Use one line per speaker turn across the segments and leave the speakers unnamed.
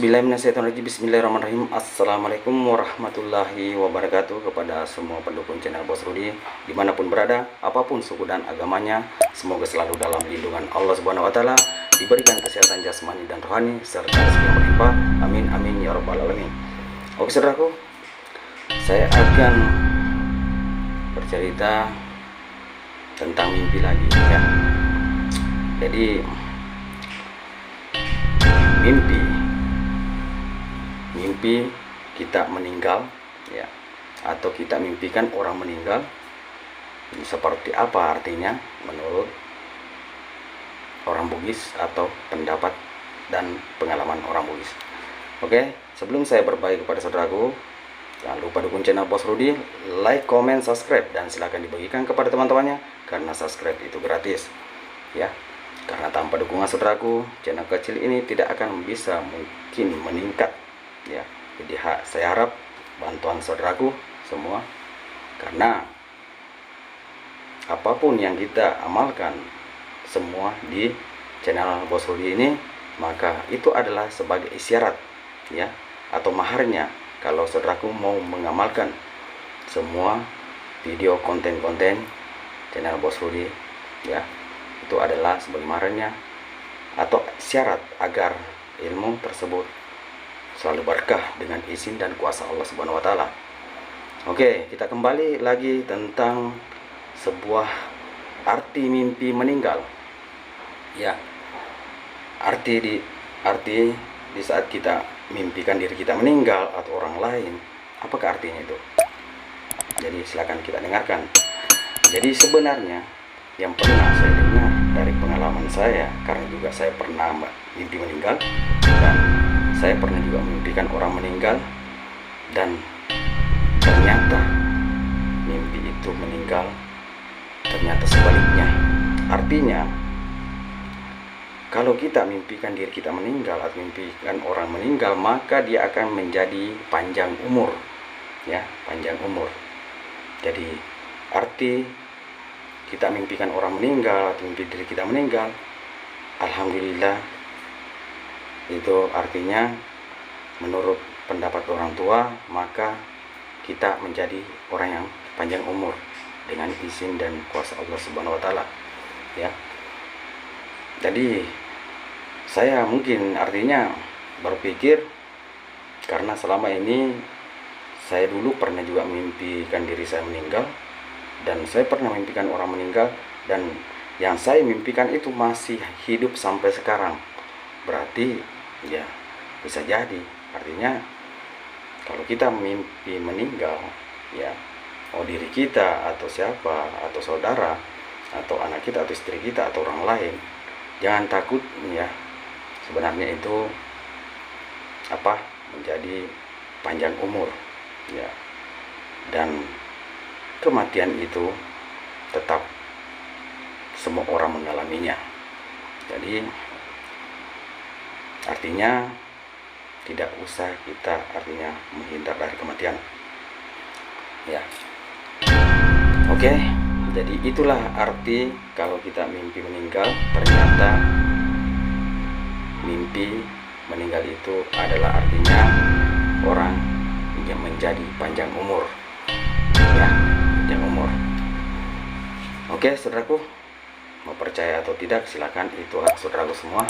Auzubillahiminasyaitonirrajim. Bismillahirrahmanirrahim. Assalamualaikum warahmatullahi wabarakatuh. Kepada semua pendukung channel Bos Rudi dimanapun berada, apapun suku dan agamanya, semoga selalu dalam lindungan Allah Subhanahu wa Ta'ala, diberikan kesehatan jasmani dan rohani serta rezeki yang berlimpah. Amin amin ya rabbal alamin. Oke saudaraku, saya akan bercerita tentang mimpi lagi ya. Jadi mimpi kita meninggal ya, atau kita mimpikan orang meninggal, ini seperti apa artinya menurut orang Bugis atau pendapat dan pengalaman orang Bugis. Oke, sebelum saya berbagi kepada saudaraku, jangan lupa dukung channel Bos Rudi, like, comment, subscribe, dan silahkan dibagikan kepada teman-temannya karena subscribe itu gratis ya. Karena tanpa dukungan saudaraku, channel kecil ini tidak akan bisa mungkin meningkat ya. Jadi saya harap bantuan saudaraku semua, karena apapun yang kita amalkan semua di channel Bos Rudi ini, maka itu adalah sebagai isyarat ya, atau maharnya kalau saudaraku mau mengamalkan semua video konten-konten channel Bos Rudi ya. Itu adalah sebagai maharnya atau syarat agar ilmu tersebut selalu berkah dengan izin dan kuasa Allah Subhanahu wa Ta'ala. Oke, kita kembali lagi tentang sebuah arti mimpi meninggal ya. Arti di saat kita mimpikan diri kita meninggal atau orang lain, apakah artinya itu? Jadi silakan kita dengarkan. Jadi sebenarnya yang pernah saya dengar dari pengalaman saya, karena juga saya pernah mimpi meninggal dan saya pernah juga memimpikan orang meninggal, dan ternyata mimpi itu meninggal, ternyata sebaliknya. Artinya kalau kita mimpikan diri kita meninggal atau mimpikan orang meninggal, maka dia akan menjadi panjang umur ya, panjang umur. Jadi arti kita mimpikan orang meninggal atau mimpi diri kita meninggal, alhamdulillah, itu artinya menurut pendapat orang tua, maka kita menjadi orang yang panjang umur dengan izin dan kuasa Allah Subhanahu wa Ta'ala ya. Jadi saya mungkin artinya berpikir, karena selama ini saya dulu pernah juga mimpikan diri saya meninggal, dan saya pernah mimpikan orang meninggal, dan yang saya mimpikan itu masih hidup sampai sekarang. Berarti ya bisa jadi artinya kalau kita mimpi meninggal ya, mau diri kita atau siapa atau saudara atau anak kita atau istri kita atau orang lain, jangan takut ya. Sebenarnya itu menjadi panjang umur ya, dan kematian itu tetap semua orang mengalaminya. Jadi artinya tidak usah kita artinya menghindar dari kematian ya. Oke, jadi itulah arti kalau kita mimpi meninggal. Ternyata mimpi meninggal itu adalah artinya orang yang menjadi panjang umur ya, panjang umur. Oke saudaraku, mau percaya atau tidak silakan, itu hak saudaraku semua.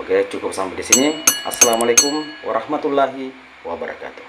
Oke, cukup sampai di sini. Assalamualaikum warahmatullahi wabarakatuh.